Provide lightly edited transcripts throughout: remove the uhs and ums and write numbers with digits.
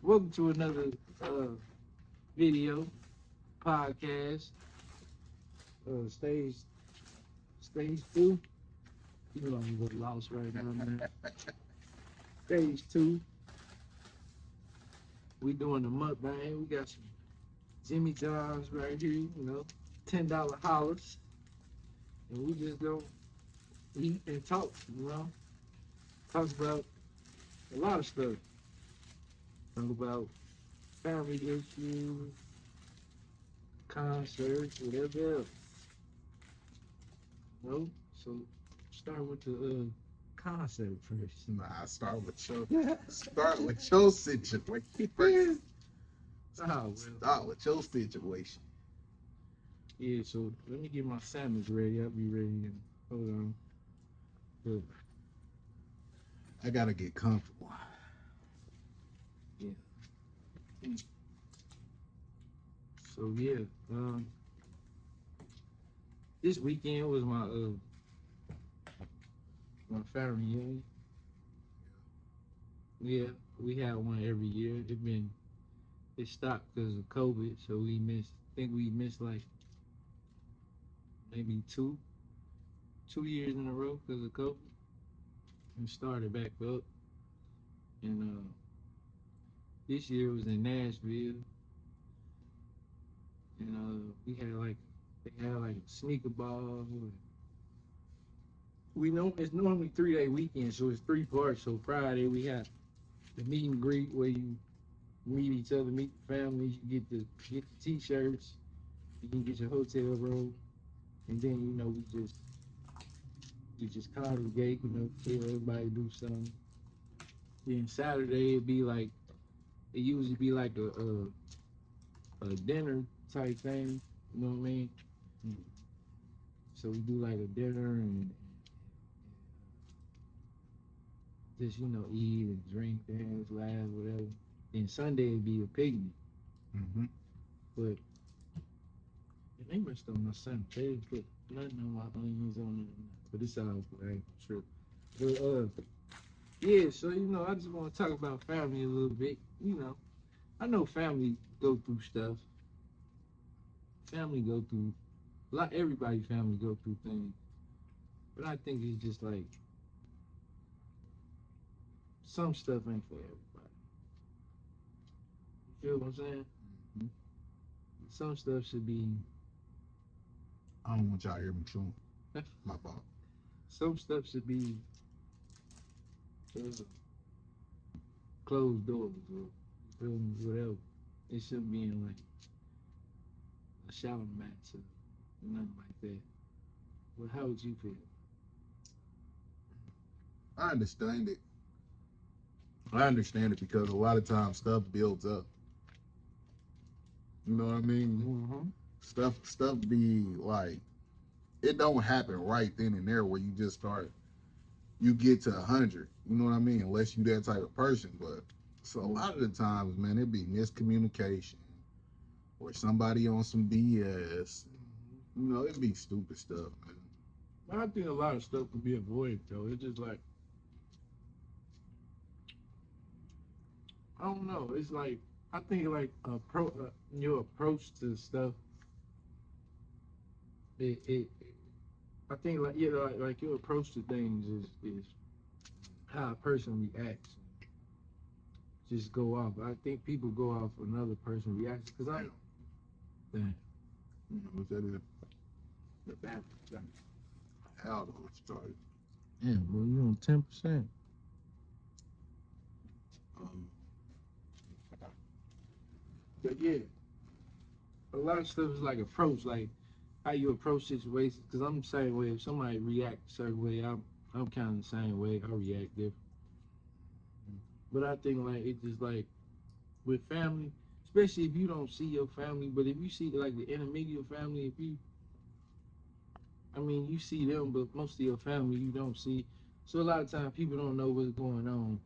Welcome to another video podcast. Stage 2. You know I'm a little lost right now, man. Stage 2. We doing the mukbang. We got some Jimmy John's right here. You know, $10 hollers, and we just gonna eat and talk. You know, talk about a lot of stuff. Talk about family issues, concerts, whatever else. You know, so start with the concert first. Nah, start with your situation first. Start with your situation. Yeah, so let me get my sandwich ready. I'll be ready. Hold on. Good. I gotta get comfortable. Yeah. So yeah, this weekend was my family reunion. Yeah, we have one every year. It stopped because of COVID, so we missed like maybe two years in a row because of COVID, and started back up. And this year was in Nashville, and they had like sneaker ball. We know it's normally 3-day weekend, so it's 3 parts. So Friday we have the meet and greet where you meet each other, meet the families, you get the t-shirts, you can get your hotel room, and then we just congregate, tell everybody do something. Then Saturday it usually be like a dinner type thing, you know what I mean? So we do like a dinner and just eat and drink, dance, laugh, whatever. Then Sunday it'd be a picnic. Mm-hmm. But they messed up my son. They didn't put nothing on my onions on it. But it's all right, sure. But yeah, so I just want to talk about family a little bit. I know family go through stuff. Family go through everybody's family go through things. But I think it's just like some stuff ain't for everybody. You feel what I'm saying? Mm-hmm. Some stuff should be. I don't want y'all to hear me chewing. My fault. Some stuff should be closed doors or whatever. It shouldn't be in like a shower match or nothing like that. Well, how would you feel? I understand it. I understand it because a lot of times stuff builds up. You know what I mean? Mm-hmm. Stuff be like, it don't happen right then and there where you get to 100. You know what I mean? Unless you that type of person. But so a lot of the times, man, it be miscommunication or somebody on some BS. It be stupid stuff, man. I think a lot of stuff can be avoided though. It's just like I don't know. It's like I think like your approach to stuff. I think like like your approach to things is how a person reacts. Just go off. I think people go off another person's reaction because I'm. Damn. What that is? The bathroom. How to start. Yeah, well, you on 10%. But yeah, a lot of stuff is like approach, like how you approach situations. Because I'm the same way. If somebody react a certain way, I'm kind of the same way. I react different. But I think like it's just like with family, especially if you don't see your family, but if you see like the intermediate family, you see them, but most of your family you don't see. So a lot of times people don't know what's going on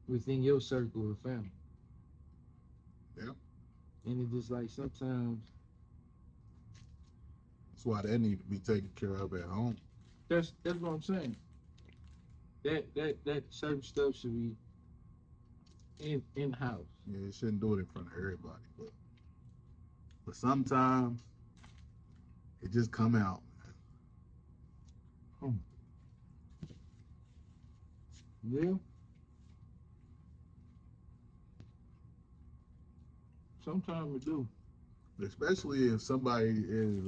within your circle of family. Yeah. And it's just like sometimes That's why that need to be taken care of at home. that's what I'm saying. That certain stuff should be in house. Yeah, you shouldn't do it in front of everybody, but sometimes it just come out. Hmm. Yeah, sometimes we do. Especially if somebody is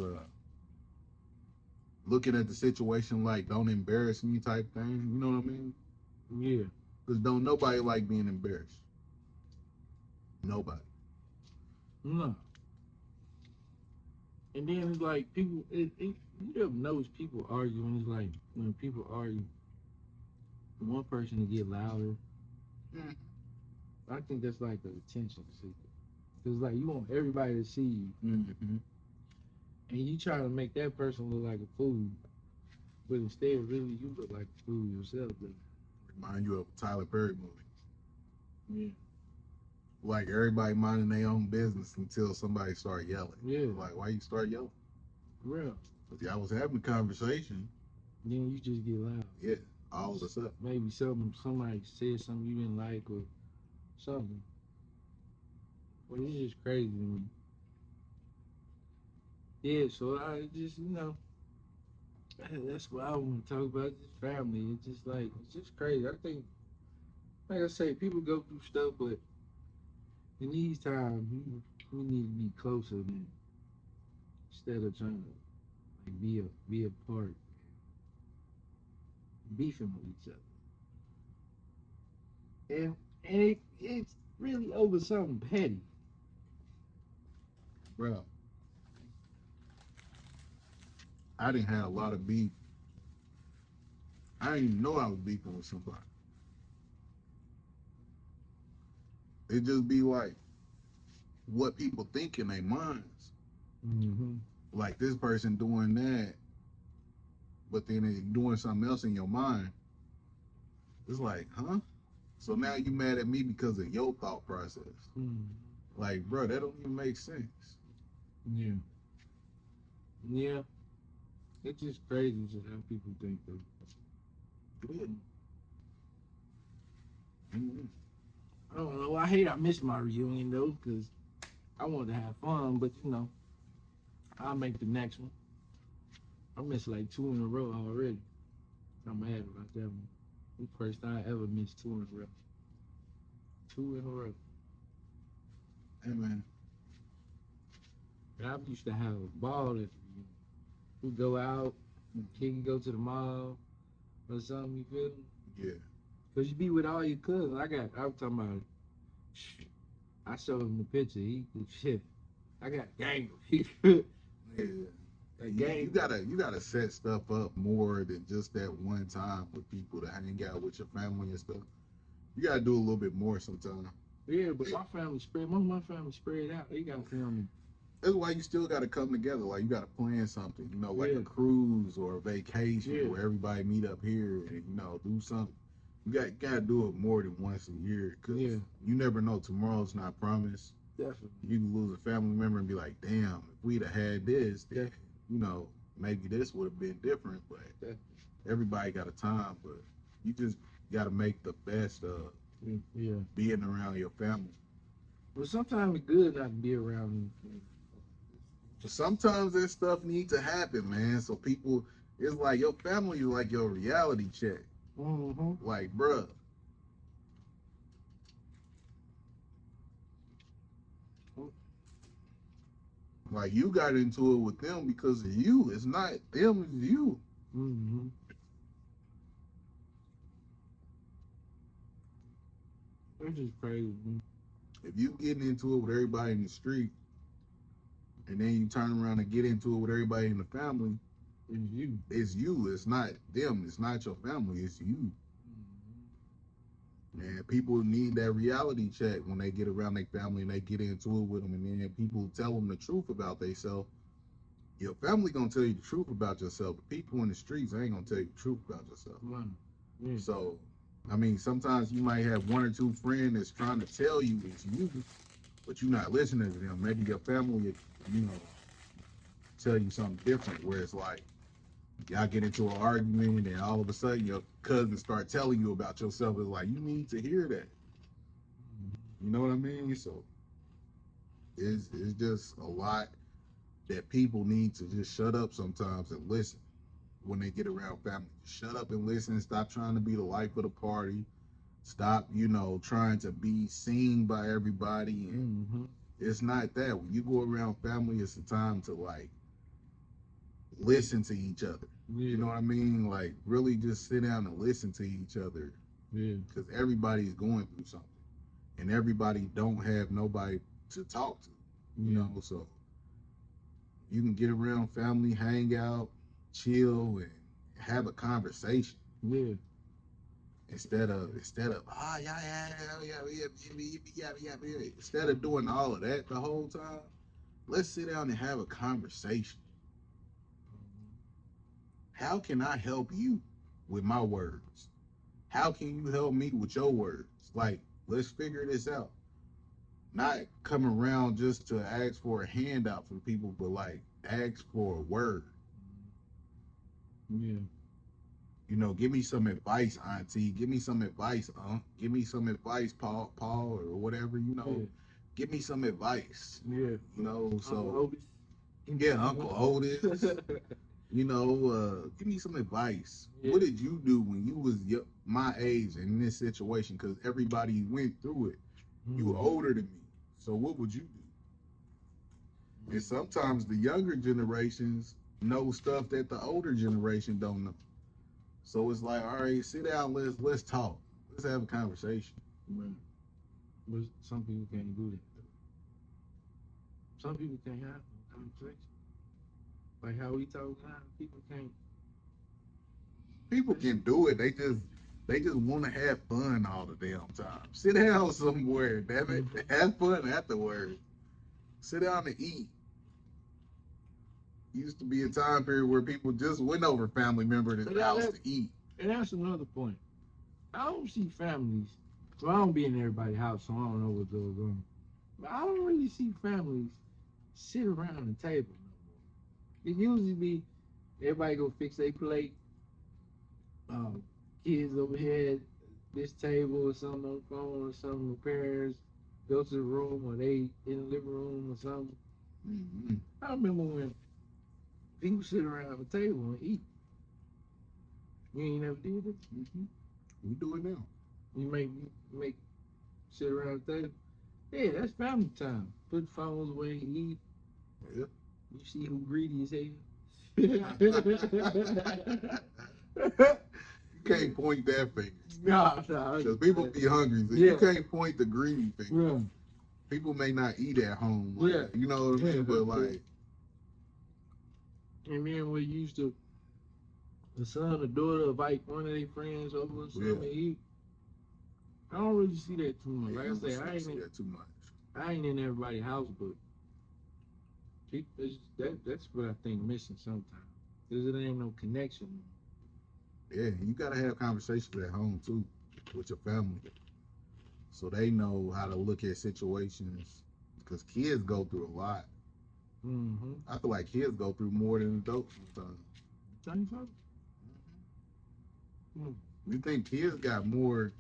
looking at the situation like "don't embarrass me" type thing. You know what I mean? Yeah, Because don't nobody like being embarrassed. Nobody. no. And then it's like people. You ever notice people arguing? It's like when people argue, one person to get louder. Mm. I think that's like the attention seeker. Cause like you want everybody to see you, Mm-hmm. and you try to make that person look like a fool, but instead, really, you look like a fool yourself. Though. Remind you of a Tyler Perry movie. Yeah, Like everybody minding their own business until somebody start yelling. yeah, Like, why you start yelling? real. Because I was having a conversation. Then you just get loud. Yeah, all of a sudden. Maybe somebody said something you didn't like or something. But it's just crazy to me. Yeah, so I just that's what I want to talk about. This family. It's just crazy. I think, like I say, people go through stuff, but in these times, we need to be closer than instead of trying to like be apart, beefing with each other. It's really over something petty. Bro, I didn't have a lot of beef. I didn't even know I was beefing with somebody. It just be like what people think in their minds. Mm-hmm. Like this person doing that, but then they doing something else in your mind. It's like, huh? So now you mad at me because of your thought process. Mm-hmm. Like, bro, that don't even make sense. Yeah, yeah. It's just crazy just how people think though. Yeah. Mm-hmm. I don't know. I missed my reunion though, because I wanted to have fun, but I'll make the next one. I missed like two in a row already. I'm mad about that one. The first time I ever missed two in a row. Two in a row. Hey man, And I used to have a ball at the reunion. We go out, kid go to the mall or something, you feel me? yeah, Cause you be with all your cousins. I was talking about I showed him the picture. Shit. I got a gang of people. yeah. A You gang. gotta set stuff up more than just that one time with people to hang out with your family and stuff. You gotta do a little bit more sometimes. Yeah, but most of my family spread out. They got family. That's why you still gotta come together. Like you gotta plan something, like a Yeah, cruise or a vacation yeah, where everybody meet up here and do something. You gotta do it more than once a year because yeah, you never know. Tomorrow's not promised. definitely. You can lose a family member and be like, damn, if we'd have had this, then, Definitely. maybe this would have been different. But Definitely. everybody got a time, but you just got to make the best of Yeah. being around your family. But sometimes it's good not to be around me. So sometimes that stuff needs to happen, man. So people, it's like your family is like your reality check. Mm-hmm. Like, bruh, like you got into it with them because of you. It's not them, it's you. Mm-hmm. It's just crazy. Man. If you getting into it with everybody in the street and then you turn around and get into it with everybody in the family, It's you. it's you. It's not them. It's not your family. It's you. Mm-hmm. And people need that reality check when they get around their family and they get into it with them. And then people tell them the truth about themselves. Your family gonna tell you the truth about yourself. But people in the streets ain't gonna tell you the truth about yourself. Right. Yeah. So, I mean, sometimes you might have one or two friends that's trying to tell you it's you, but you're not listening to them. Maybe your family, you know, tell you something different. Where it's like y'all get into an argument, and all of a sudden your cousins start telling you about yourself. It's like you need to hear that. You know what I mean? So it's just a lot that people need to just shut up sometimes and listen when they get around family. Just shut up and listen. Stop trying to be the life of the party. Stop, you know, trying to be seen by everybody. And it's not that. When you go around family, it's a time to like listen to each other. Yeah. You know what I mean? Like really just sit down and listen to each other. Yeah. Because everybody's going through something. And everybody don't have nobody to talk to. You know, so you can get around family, hang out, chill, and have a conversation. Yeah. Instead of instead of doing all of that the whole time, let's sit down and have a conversation. How can I help you with my words? How can you help me with your words? Like, let's figure this out. Not come around just to ask for a handout from people, but like ask for a word. Yeah. You know, give me some advice, Auntie. Give me some advice, Give me some advice, Paul, or whatever. You know, give me some advice. Yeah. You know, so Uncle Otis. Yeah, Uncle Otis. You know, give me some advice. Yeah. What did you do when you was my age in this situation? Because everybody went through it. You were older than me, so what would you do? And sometimes the younger generations know stuff that the older generation don't know. So it's like, all right, sit down, let's talk, let's have a conversation. Right. But some people can't do that. Some people can't have a conversation. Like how we talk now, people can't. People can do it. They just want to have fun all the damn time. Sit down somewhere, damn it. Have fun afterwards. Sit down and eat. Used to be a time period where people just went over family members' house to eat. And that's another point. I don't see families. So I don't be in everybody's house, so I don't know what goes on. But I don't really see families sit around the table no more. It usually be everybody go fix their plate. Kids over here at this table or something on the phone or something. The parents go to the room or they in the living room or something. Mm-hmm. I remember when people sit around the table and eat. You ain't never did it? Mm-hmm. We do it now. You make sit around the table. Yeah, that's family time. Put the phones away and eat. Yep. You see who greedy as hell. You can't point that finger. Nah. Because people be hungry. So you can't point the greedy finger. Yeah. People may not eat at home. Yeah. You know what I mean? But like. And then we used to, the son or daughter invite one of their friends over or something to eat. I don't really see that too much. Like I say, I ain't see that too much. I ain't in everybody's house, but that's what I think missing sometimes. Because it ain't no connection. Yeah, you gotta have conversations at home too with your family, so they know how to look at situations. Because kids go through a lot. Mm-hmm. I feel like kids go through more than adults sometimes. Think so? You think kids got more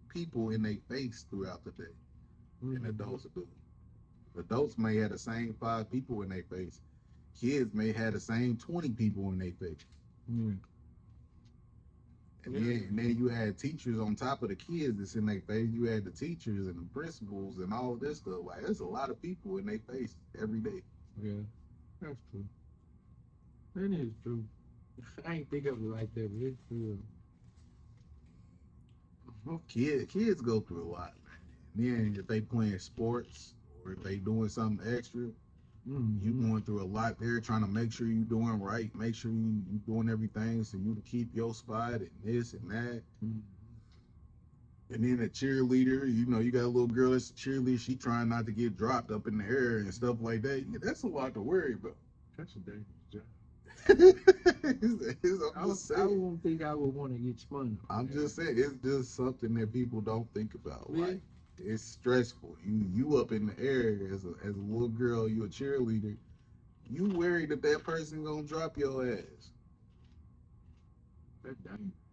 people in their face throughout the day than adults do? Adults may have the same 5 people in their face. Kids may have the same 20 people in their face. And then you had teachers on top of the kids that's in their face. You had the teachers and the principals and all of this stuff. Like, there's a lot of people in their face every day. Yeah, that's true. That is true. I ain't think of it like that, but it's true. Kids go through a lot, man. And then if they playing sports or if they doing something extra, you going through a lot there, trying to make sure you doing right, make sure you doing everything so you can keep your spot and this and that. And then a cheerleader, you know, you got a little girl that's a cheerleader, she trying not to get dropped up in the air and stuff like that. Yeah, that's a lot to worry about. That's a dangerous job. I won't think I would want to get spun. I'm just saying, it's just something that people don't think about. Yeah. Like, it's stressful. You up in the air as a little girl. You a cheerleader. You worried that person gonna drop your ass. That's dangerous.